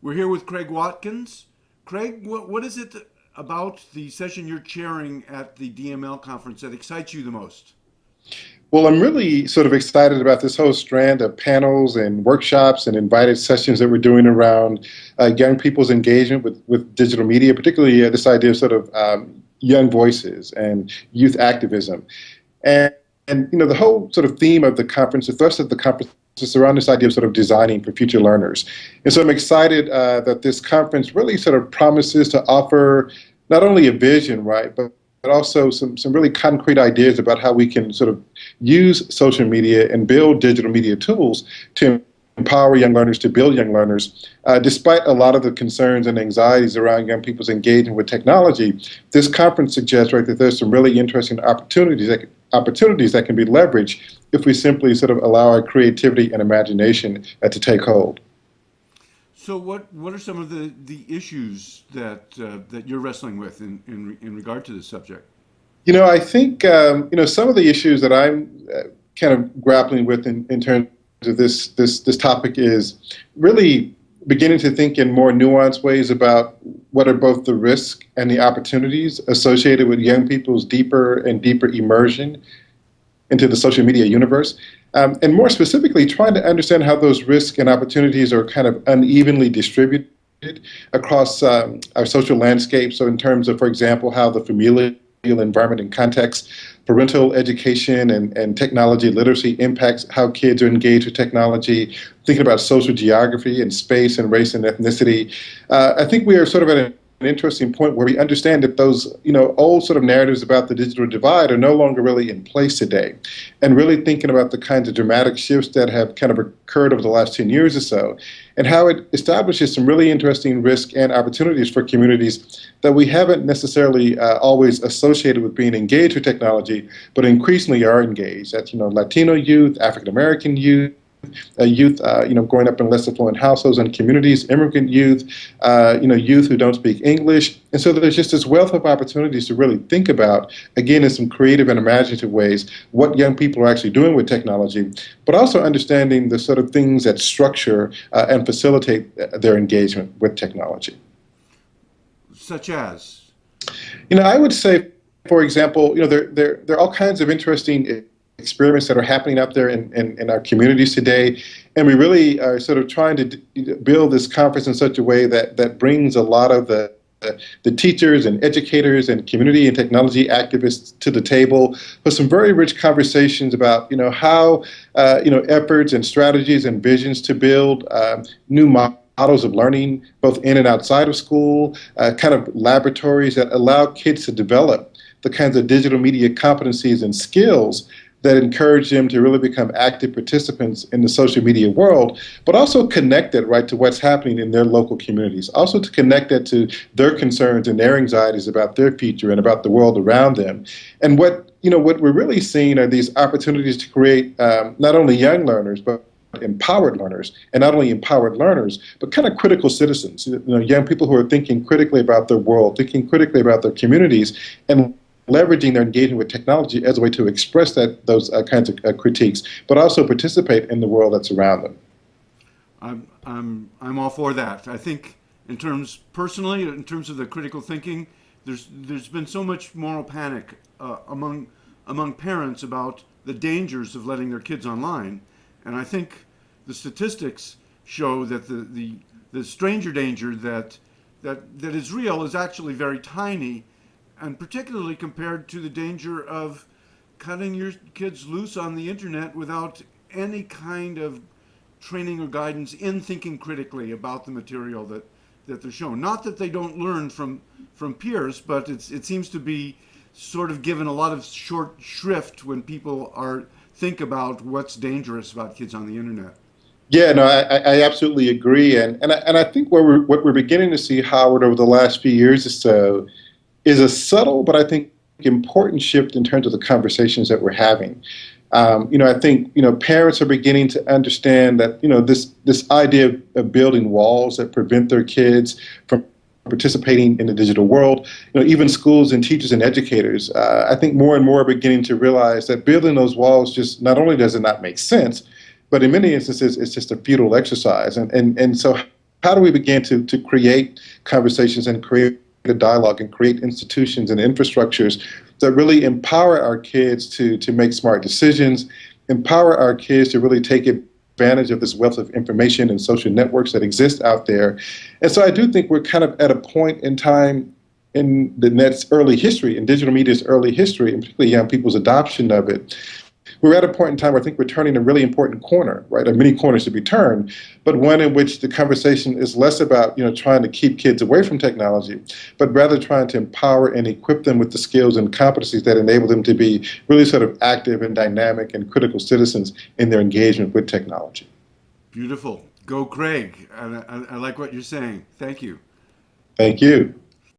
We're here with Craig Watkins. Craig, what is it about the session you're chairing at the DML conference that excites you the most? Well, I'm really sort of excited about this whole strand of panels and workshops and invited sessions that we're doing around young people's engagement with digital media, particularly this idea of sort of young voices and youth activism. And, and the whole sort of theme of the conference, the thrust of the conference is around this idea of sort of designing for future learners. And so I'm excited that this conference really sort of promises to offer not only a vision, right, but also some really concrete ideas about how we can sort of use social media and build digital media tools to empower young learners, to build young learners. Despite a lot of the concerns and anxieties around young people's engagement with technology, this conference suggests, right, that there's some really interesting opportunities that can be leveraged if we simply sort of allow our creativity and imagination to take hold. So, what are some of the issues that you're wrestling with in regard to this subject? I think some of the issues that I'm kind of grappling with in terms of this topic is really beginning to think in more nuanced ways about what are both the risks and the opportunities associated with young people's deeper and deeper immersion into the social media universe. And more specifically, trying to understand how those risks and opportunities are kind of unevenly distributed across our social landscape. So in terms of, for example, how the familial environment and context, parental education and technology literacy impacts how kids are engaged with technology, thinking about social geography and space and race and ethnicity. I think we are sort of at an interesting point where we understand that those old sort of narratives about the digital divide are no longer really in place today, and really thinking about the kinds of dramatic shifts that have kind of occurred over the last 10 years or so, and how it establishes some really interesting risks and opportunities for communities that we haven't necessarily always associated with being engaged with technology, but increasingly are engaged. That's Latino youth, African American youth, growing up in less affluent households and communities, immigrant youth, youth who don't speak English. And so there's just this wealth of opportunities to really think about, again, in some creative and imaginative ways, what young people are actually doing with technology, but also understanding the sort of things that structure and facilitate their engagement with technology. Such as, I would say, for example, there are all kinds of interesting experiments that are happening out there in our communities today. And we really are sort of trying to build this conference in such a way that brings a lot of the teachers and educators and community and technology activists to the table for some very rich conversations about, how, efforts and strategies and visions to build new models of learning, both in and outside of school, kind of laboratories that allow kids to develop the kinds of digital media competencies and skills that encourage them to really become active participants in the social media world, but also connect it right to what's happening in their local communities. Also to connect that to their concerns and their anxieties about their future and about the world around them. And what we're really seeing are these opportunities to create not only young learners, but empowered learners, and not only empowered learners, but kind of critical citizens, young people who are thinking critically about their world, thinking critically about their communities, and leveraging their engagement with technology as a way to express those kinds of critiques, but also participate in the world that's around them. I'm all for that. I think personally, in terms of the critical thinking, there's been so much moral panic among parents about the dangers of letting their kids online, and I think the statistics show that the stranger danger that is real is actually very tiny, and particularly compared to the danger of cutting your kids loose on the internet without any kind of training or guidance in thinking critically about the material that they're shown. Not that they don't learn from peers, but it seems to be sort of given a lot of short shrift when people think about what's dangerous about kids on the internet. Yeah, no, I absolutely agree, and I think what we're beginning to see, Howard, over the last few years or so, is a subtle but I think important shift in terms of the conversations that we're having. I think parents are beginning to understand that this idea of building walls that prevent their kids from participating in the digital world. Even schools and teachers and educators, I think more and more are beginning to realize that building those walls just not only does it not make sense, but in many instances it's just a futile exercise. And so how do we begin to create conversations and create a dialogue and create institutions and infrastructures that really empower our kids to make smart decisions, empower our kids to really take advantage of this wealth of information and social networks that exist out there. And so I do think we're kind of at a point in time in the net's early history, in digital media's early history, and particularly young people's adoption of it. We're at a point in time where I think we're turning a really important corner, right? There are many corners to be turned, but one in which the conversation is less about, trying to keep kids away from technology, but rather trying to empower and equip them with the skills and competencies that enable them to be really sort of active and dynamic and critical citizens in their engagement with technology. Beautiful. Go, Craig. I like what you're saying. Thank you. Thank you.